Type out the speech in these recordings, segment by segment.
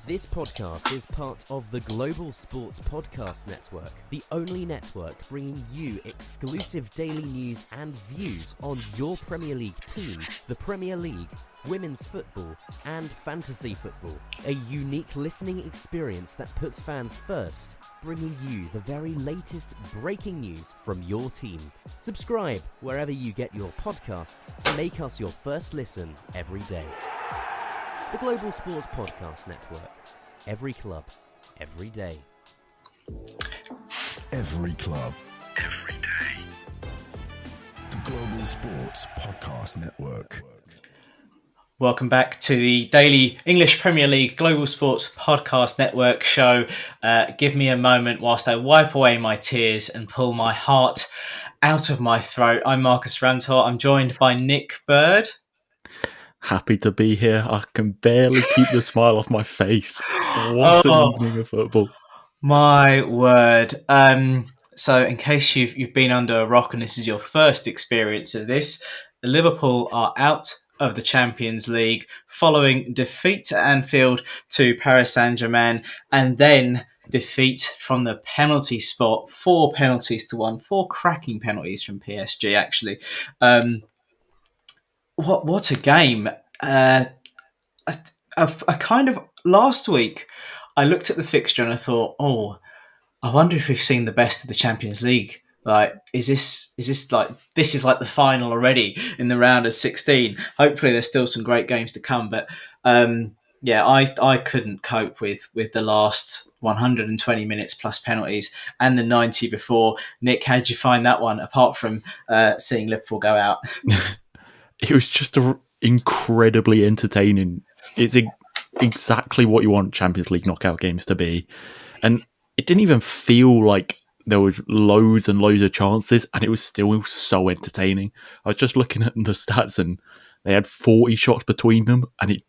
This podcast is part of the Global Sports Podcast Network, the only network bringing you exclusive daily news and views on your Premier League team, the Premier League, women's football, and fantasy football. A unique listening experience that puts fans first, bringing you the very latest breaking news from your team. Subscribe wherever you get your podcasts and make us your first listen every day. The Global Sports Podcast Network. Every club, every day. Every club, every day. The Global Sports Podcast Network. Welcome back to the daily English Premier League Global Sports Podcast Network show. Give me a moment whilst I wipe away my tears and pull my heart out of my throat. I'm Marcus Rantor. I'm joined by Nick Bird. Happy to be here. I can barely keep the smile off my face. What an evening of football. My word. So in case you've been under a rock and this is your first experience of this, Liverpool are out of the Champions League following defeat at Anfield to Paris Saint-Germain and then defeat from the penalty spot, 4 penalties to 1, 4 cracking penalties from PSG actually. What a game. I kind of, last week, I looked at the fixture and I thought, I wonder if we've seen the best of the Champions League. Like, this is like the final already in the round of 16. Hopefully there's still some great games to come. But I couldn't cope with the last 120 minutes plus penalties and the 90 before. Nick, how did you find that one, apart from seeing Liverpool go out? It was just incredibly entertaining. It's exactly what you want Champions League knockout games to be. And it didn't even feel like there was loads and loads of chances, and it was still so entertaining. I was just looking at the stats and they had 40 shots between them, and it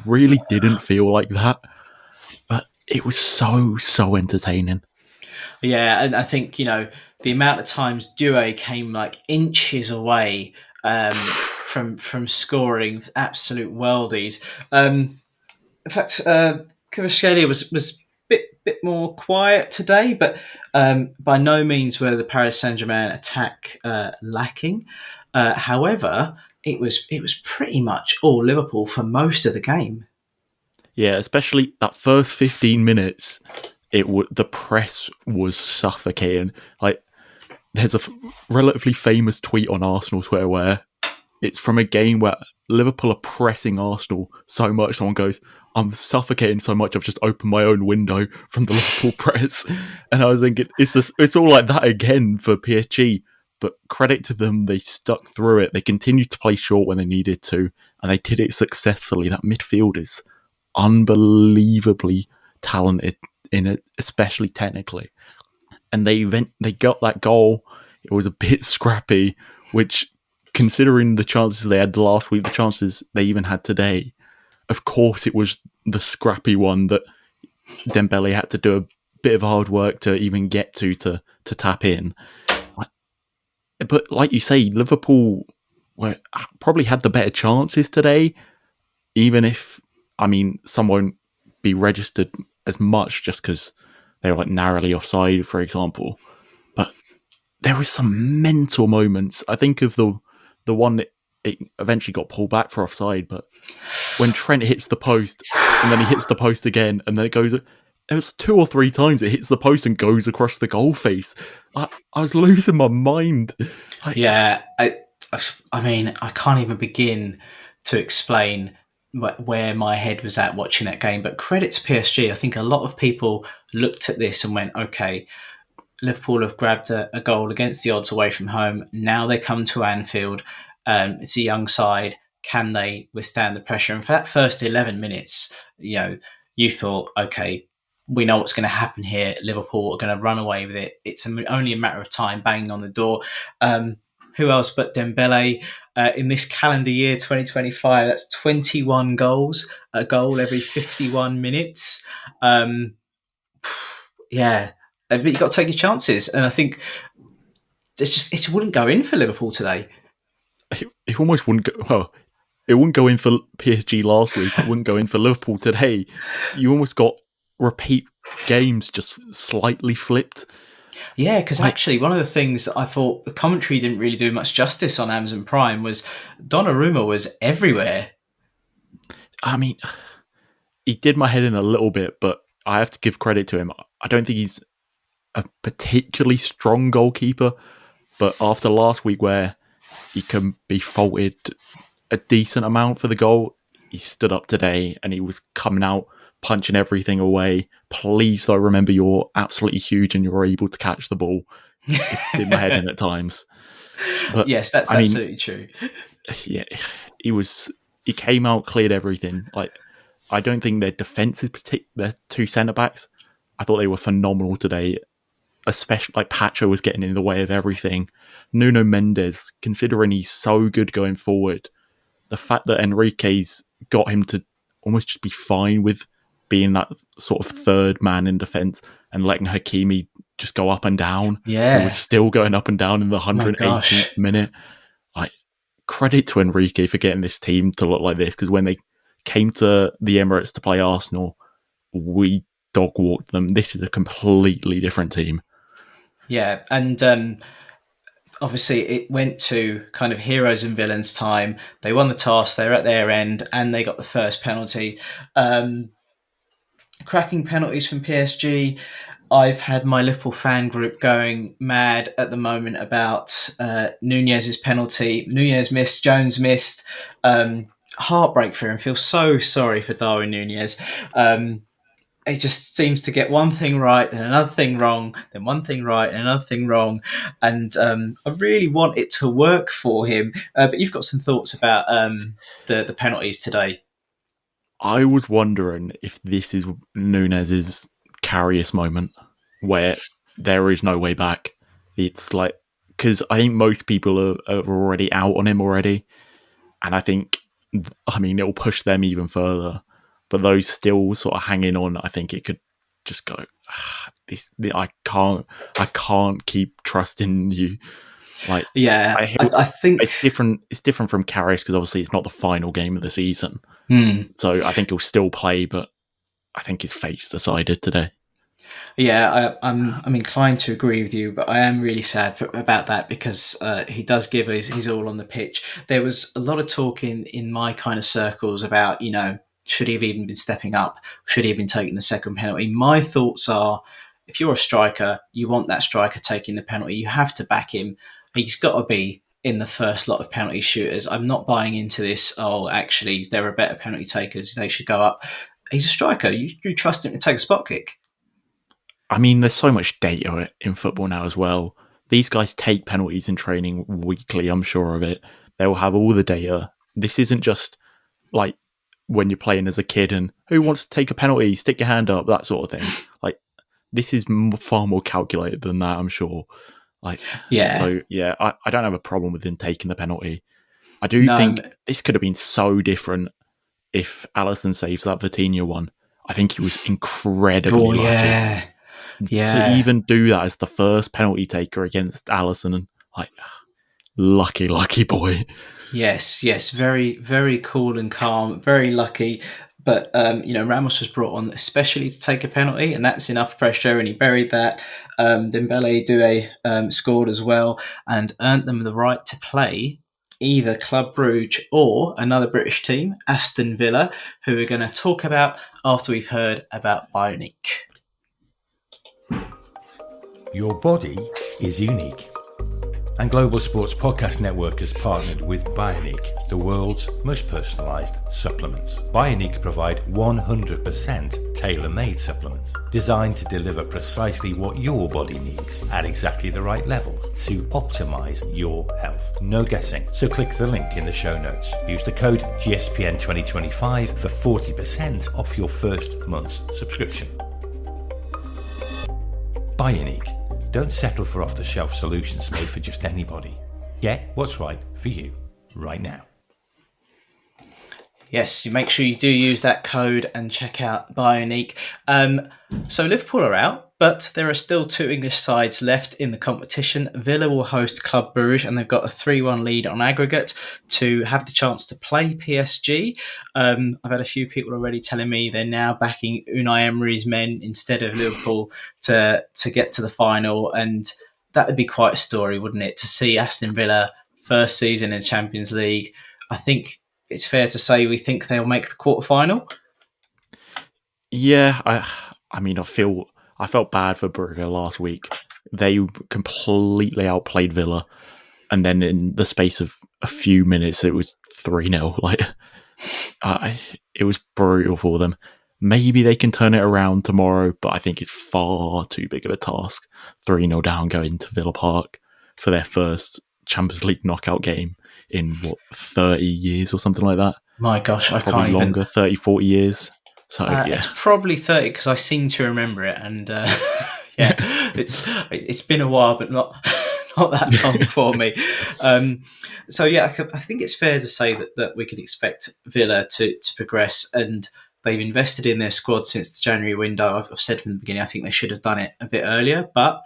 really didn't feel like that. But it was so entertaining. Yeah, and I think, the amount of times Doué came like inches away from scoring absolute worldies. In fact, Kvaratskhelia was a bit more quiet today, but by no means were the Paris Saint-Germain attack lacking. However, it was pretty much all Liverpool for most of the game. Yeah, especially that first 15 minutes, the press was suffocating. Like, there's a relatively famous tweet on Arsenal Twitter where it's from a game where Liverpool are pressing Arsenal so much. Someone goes, "I'm suffocating so much, I've just opened my own window from the Liverpool press." And I was thinking, it's all like that again for PSG. But credit to them, they stuck through it. They continued to play short when they needed to, and they did it successfully. That midfield is unbelievably talented in it, especially technically. And they got that goal. It was a bit scrappy, which, considering the chances they had last week, the chances they even had today, of course it was the scrappy one that Dembele had to do a bit of hard work to even get to tap in. But like you say, Liverpool probably had the better chances today, even if, some won't be registered as much just because they were like narrowly offside, for example. But there was some mental moments. I think of the one that it eventually got pulled back for offside, but when Trent hits the post and then he hits the post again and then it goes, it was 2 or 3 times it hits the post and goes across the goal face. I was losing my mind. Yeah, I can't even begin to explain where my head was at watching that game, but credit to PSG. I think a lot of people looked at this and went, okay, Liverpool have grabbed a goal against the odds away from home. Now they come to Anfield. It's a young side. Can they withstand the pressure? And for that first 11 minutes, you thought, okay, we know what's going to happen here. Liverpool are going to run away with it. It's only a matter of time, banging on the door. Who else but Dembele? In this calendar year, 2025, that's 21 goals, a goal every 51 minutes. Yeah, but you've got to take your chances. And I think it wouldn't go in for Liverpool today. It almost wouldn't go. Well, it wouldn't go in for PSG last week. It wouldn't go in for Liverpool today. You almost got repeat games just slightly flipped. Yeah, because actually one of the things that I thought the commentary didn't really do much justice on Amazon Prime was Donnarumma was everywhere. I mean, he did my head in a little bit, but I have to give credit to him. I don't think he's a particularly strong goalkeeper, but after last week where he can be faulted a decent amount for the goal, he stood up today and he was coming out punching everything away. Please though, remember you're absolutely huge and you're able to catch the ball. It did my head in at times. But yes, that's absolutely true. Yeah, he came out, cleared everything. Like, I don't think their defence is their two centre backs. I thought they were phenomenal today. Especially like Pacho was getting in the way of everything. Nuno Mendes, considering he's so good going forward, the fact that Enrique's got him to almost just be fine with being that sort of third man in defence and letting Hakimi just go up and down. Yeah. He was still going up and down in the 118th minute. Like, credit to Enrique for getting this team to look like this, because when they came to the Emirates to play Arsenal, we dog walked them. This is a completely different team. Yeah, and obviously it went to kind of heroes and villains time. They won the toss, they were at their end, and they got the first penalty. Cracking penalties from PSG. I've had my Liverpool fan group going mad at the moment about Nunez's penalty. Nunez missed, Jones missed. Heartbreak for him. Feel so sorry for Darwin Nunez. It just seems to get one thing right, then another thing wrong, then one thing right and another thing wrong. And I really want it to work for him. But you've got some thoughts about the penalties today. I was wondering if this is Nunez's Karius moment where there is no way back. It's like, because I think most people are already out on him already. And I think, it'll push them even further. But those still sort of hanging on, I think it could just go, I can't keep trusting you. Like, yeah, I think it's different. It's different from Karius because obviously it's not the final game of the season. So I think he'll still play, but I think his fate's decided today. Yeah, I'm inclined to agree with you, but I am really sad about that because he does give his all on the pitch. There was a lot of talk in my kind of circles about, should he have even been stepping up? Should he have been taking the second penalty? My thoughts are, if you're a striker, you want that striker taking the penalty. You have to back him. He's got to be in the first lot of penalty shooters. I'm not buying into this, actually, there are better penalty takers. They should go up. He's a striker. You trust him to take a spot kick. There's so much data in football now as well. These guys take penalties in training weekly, I'm sure of it. They will have all the data. This isn't just like when you're playing as a kid and who wants to take a penalty, stick your hand up, that sort of thing. Like, this is far more calculated than that, I'm sure. Yeah. So, yeah, I don't have a problem with him taking the penalty. I do think this could have been so different if Alisson saves that Vitinha one. I think he was incredibly lucky. Yeah. To even do that as the first penalty taker against Alisson, lucky boy. Yes, very, very cool and calm, very lucky. But, Ramos was brought on especially to take a penalty, and that's enough pressure, and he buried that. Dembele Doué scored as well and earned them the right to play either Club Brugge or another British team, Aston Villa, who we're going to talk about after we've heard about Bioniq. Your body is unique. And Global Sports Podcast Network has partnered with Bioniq, the world's most personalised supplements. Bioniq provide 100% tailor-made supplements designed to deliver precisely what your body needs at exactly the right levels to optimise your health. No guessing. So click the link in the show notes. Use the code GSPN2025 for 40% off your first month's subscription. Bioniq. Don't settle for off-the-shelf solutions made for just anybody. Get what's right for you right now. Yes, you make sure you do use that code and check out Bioniq. So Liverpool are out. But there are still 2 English sides left in the competition. Villa will host Club Brugge, and they've got a 3-1 lead on aggregate to have the chance to play PSG. I've had a few people already telling me they're now backing Unai Emery's men instead of Liverpool to get to the final, and that would be quite a story, wouldn't it? To see Aston Villa first season in the Champions League. I think it's fair to say we think they'll make the quarterfinal. Yeah, I mean, I felt bad for Brugge last week. They completely outplayed Villa, and then in the space of a few minutes, it was 3-0. Like, it was brutal for them. Maybe they can turn it around tomorrow, but I think it's far too big of a task. 3-0 down going to Villa Park for their first Champions League knockout game in, 30 years or something like that? My gosh, I Probably can't longer, even... 30, 40 years. So, yeah. It's probably 30 because I seem to remember it, and yeah, it's been a while, but not that long for me. So yeah, I think it's fair to say that we could expect Villa to progress, and they've invested in their squad since the January window. I've said from the beginning, I think they should have done it a bit earlier, but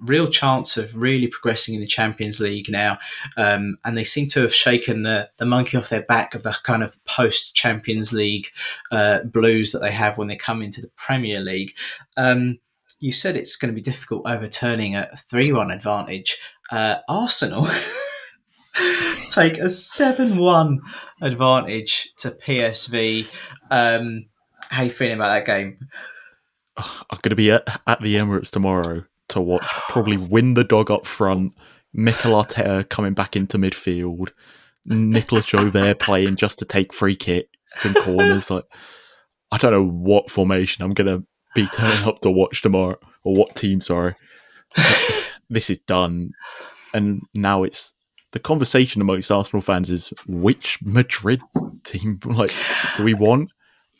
real chance of really progressing in the Champions League now. And they seem to have shaken the monkey off their back of the kind of post-Champions League blues that they have when they come into the Premier League. You said it's going to be difficult overturning a 3-1 advantage. Arsenal take a 7-1 advantage to PSV. How are you feeling about that game? I'm going to be at the Emirates tomorrow to watch, probably win the dog up front, Mikel Arteta coming back into midfield, Nicolas Jovert playing just to take free kicks and corners. Like, I don't know what formation I'm going to be turning up to watch tomorrow, or what team, sorry. But this is done. And now it's the conversation amongst Arsenal fans is, which Madrid team do we want?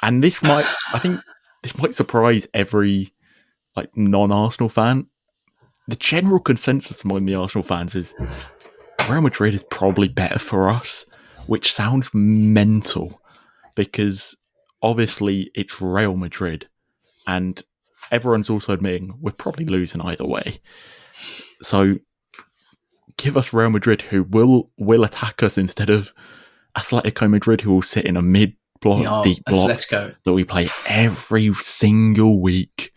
And I think this might surprise every non-Arsenal fan. The general consensus among the Arsenal fans is Real Madrid is probably better for us, which sounds mental because obviously it's Real Madrid, and everyone's also admitting we're probably losing either way. So give us Real Madrid, who will attack us, instead of Atletico Madrid, who will sit in a mid-block, deep block that we play every single week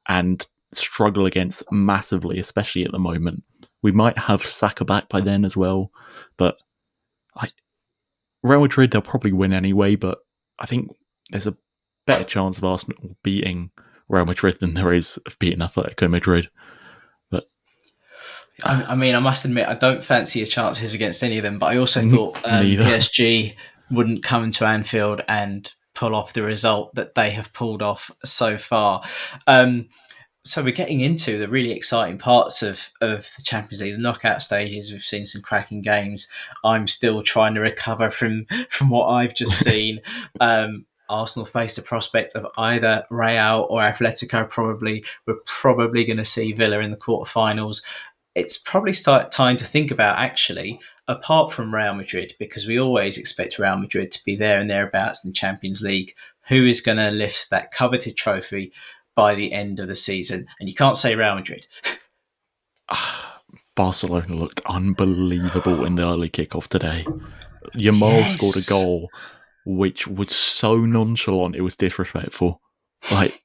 and struggle against massively, especially at the moment. We might have Saka back by then as well, but Real Madrid, they'll probably win anyway, but I think there's a better chance of Arsenal beating Real Madrid than there is of beating Atletico Madrid. But I mean, I must admit, I don't fancy your chances against any of them, but I also thought PSG wouldn't come into Anfield and pull off the result that they have pulled off so far. So we're getting into the really exciting parts of the Champions League, the knockout stages. We've seen some cracking games. I'm still trying to recover from what I've just seen. Arsenal face the prospect of either Real or Atletico. We're probably going to see Villa in the quarterfinals. It's probably time to think about, actually, apart from Real Madrid, because we always expect Real Madrid to be there and thereabouts in the Champions League, who is going to lift that coveted trophy by the end of the season? And you can't say Real Madrid. Barcelona looked unbelievable in the early kickoff today. Yamal scored a goal which was so nonchalant, it was disrespectful. But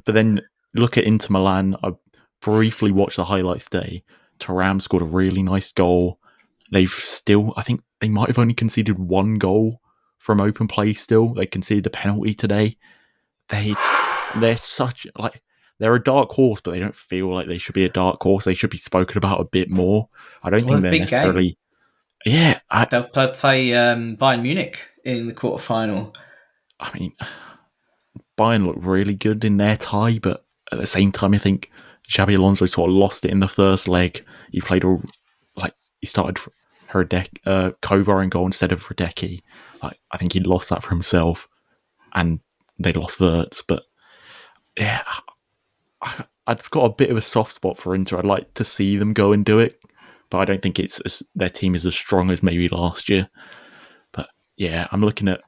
then look at Inter Milan. I briefly watched the highlights today. Thuram scored a really nice goal. I think they might have only conceded one goal from open play still. They conceded a penalty today. They're such they're a dark horse, but they don't feel like they should be a dark horse. They should be spoken about a bit more. I don't think they're necessarily. Game. Yeah, they'll play Bayern Munich in the quarterfinal. I mean, Bayern looked really good in their tie, but at the same time, I think Xabi Alonso sort of lost it in the first leg. He played he started Kovar in goal instead of Hradecky. I think he lost that for himself, and they lost Wirtz. But yeah, I've just got a bit of a soft spot for Inter. I'd like to see them go and do it, but I don't think their team is as strong as maybe last year. But yeah, I'm looking at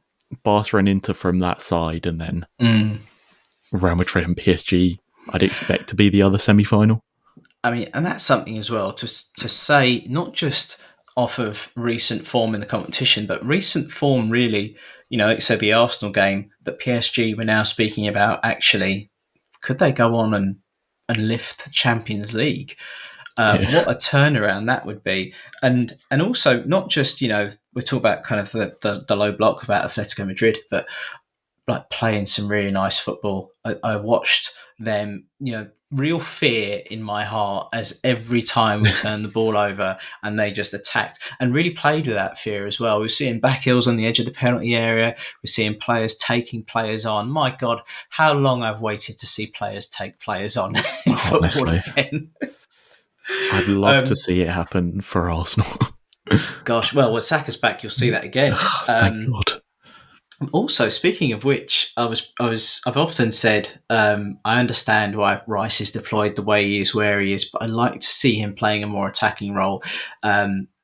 Barca and Inter from that side, and then Real Madrid and PSG, I'd expect to be the other semi-final. I mean, and that's something as well to say, not just off of recent form in the competition, but recent form really, like I said, the Arsenal game that PSG were now speaking about, actually, could they go on and lift the Champions League? What a turnaround that would be. And also not just, we're talking about kind of the low block about Atletico Madrid, but like playing some really nice football. I watched them, real fear in my heart as every time we turned the ball over and they just attacked and really played with that fear as well. We're seeing back heels on the edge of the penalty area. We're seeing players taking players on. My God, how long I've waited to see players take players on in football again. I'd love to see it happen for Arsenal. Gosh, well, when Saka's back, you'll see that again. Thank God. Also, speaking of which, I've often said I understand why Rice is deployed the way he is, where he is, but I like to see him playing a more attacking role.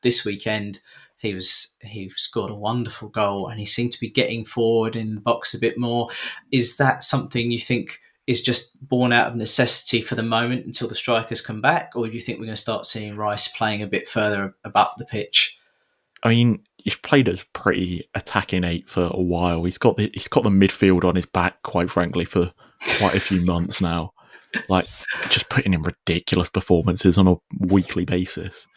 This weekend, he scored a wonderful goal, and he seemed to be getting forward in the box a bit more. Is that something you think is just born out of necessity for the moment until the strikers come back, or do you think we're going to start seeing Rice playing a bit further up the pitch? I mean, he's played as pretty attacking 8 for a while. He's got the midfield on his back, quite frankly, for quite a few months now. Like, just putting in ridiculous performances on a weekly basis.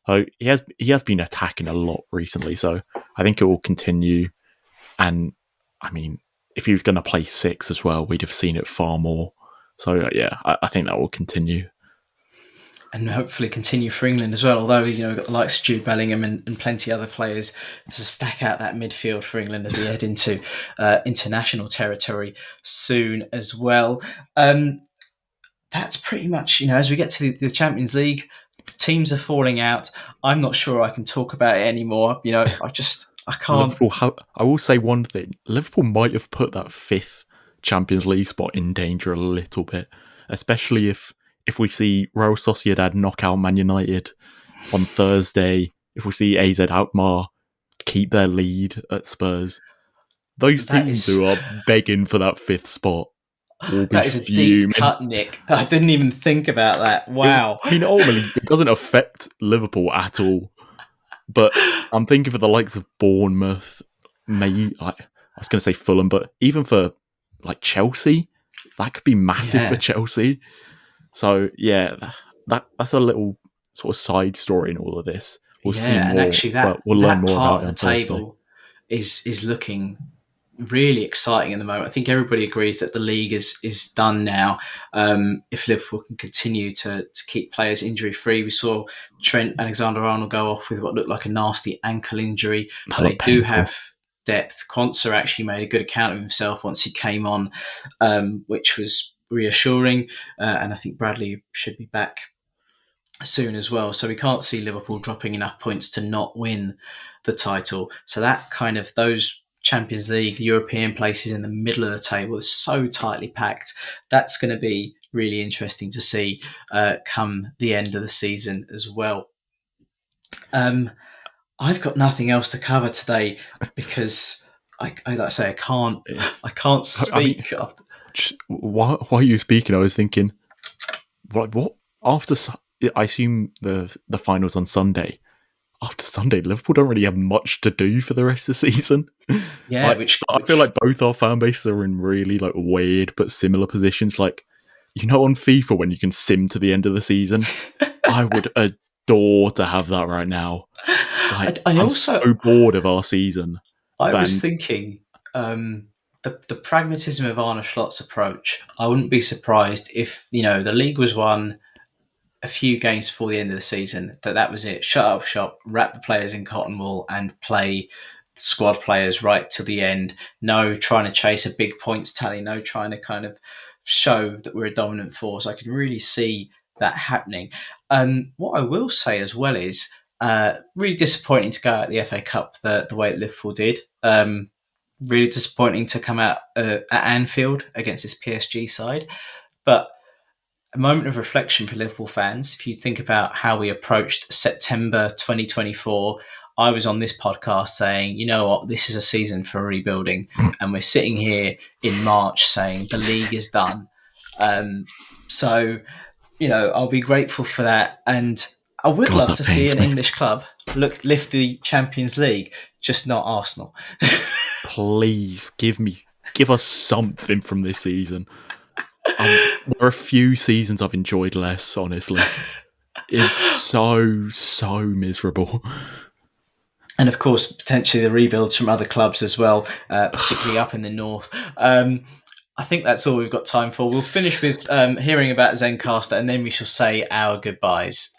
So he has been attacking a lot recently. So I think it will continue. And I mean, if he was going to play 6 as well, we'd have seen it far more. So yeah, I think that will continue. And hopefully continue for England as well. Although, we've got the likes of Jude Bellingham and plenty other players to stack out that midfield for England as we head into international territory soon as well. That's pretty much, as we get to the Champions League, teams are falling out. I'm not sure I can talk about it anymore. I can't. I will say one thing. Liverpool might have put that 5th Champions League spot in danger a little bit, especially if we see Real Sociedad knock out Man United on Thursday, if we see AZ Alkmaar keep their lead at Spurs, those teams who are begging for that 5th spot will be that is a deep cut, Nick. I didn't even think about that. Wow. Ultimately, it doesn't affect Liverpool at all. But I'm thinking for the likes of Bournemouth, I was going to say Fulham, but even for like Chelsea, that could be massive for Chelsea. So yeah, that's a little sort of side story in all of this. We'll see more. And actually, we'll learn more part about of the table is looking really exciting at the moment. I think everybody agrees that the league is done now. If Liverpool can continue to keep players injury free, we saw Trent Alexander-Arnold go off with what looked like a nasty ankle injury. They do have depth. Quansah actually made a good account of himself once he came on, which was reassuring, and I think Bradley should be back soon as well. So we can't see Liverpool dropping enough points to not win the title. So that kind of those Champions League, European places in the middle of the table is so tightly packed. That's going to be really interesting to see come the end of the season as well. I've got nothing else to cover today because I like I say, I can't speak. While you were speaking, I was thinking, what after? I assume the finals on Sunday. After Sunday, Liverpool don't really have much to do for the rest of the season. Yeah, I feel like both our fan bases are in really like weird but similar positions. Like, on FIFA when you can sim to the end of the season, I would adore to have that right now. Like, I'm so bored of our season. I was thinking. The pragmatism of Arne Slot's approach, I wouldn't be surprised if, the league was won a few games before the end of the season, that was it. Shut up shop, wrap the players in cotton wool and play squad players right to the end. No trying to chase a big points tally, no trying to kind of show that we're a dominant force. I can really see that happening. What I will say as well is really disappointing to go out the FA Cup the way that Liverpool did. Really disappointing to come out at Anfield against this PSG side. But a moment of reflection for Liverpool fans. If you think about how we approached September 2024, I was on this podcast saying, you know what, this is a season for rebuilding. And we're sitting here in March saying the league is done. So, I'll be grateful for that. And I would God, love that to see pains an me. English club lift the Champions League, just not Arsenal. Please give us something from this season. There are a few seasons I've enjoyed less, honestly. It's so miserable. And of course, potentially the rebuilds from other clubs as well, particularly up in the north. I think that's all we've got time for. We'll finish with hearing about Zencastr, and then we shall say our goodbyes.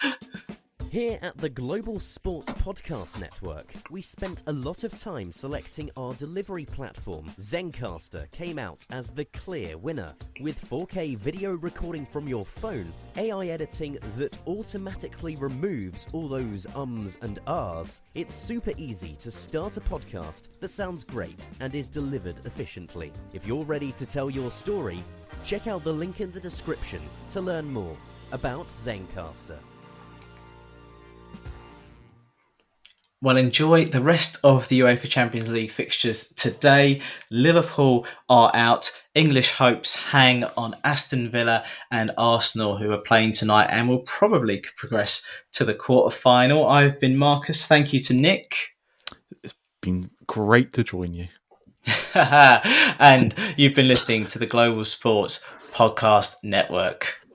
Here at the Global Sports Podcast Network, we spent a lot of time selecting our delivery platform. Zencastr came out as the clear winner. With 4K video recording from your phone, AI editing that automatically removes all those ums and ahs, it's super easy to start a podcast that sounds great and is delivered efficiently. If you're ready to tell your story, check out the link in the description to learn more about Zencastr. Well, enjoy the rest of the UEFA Champions League fixtures today. Liverpool are out. English hopes hang on Aston Villa and Arsenal, who are playing tonight and will probably progress to the quarter-final. I've been Marcus. Thank you to Nick. It's been great to join you. And you've been listening to the Global Sports Podcast Network.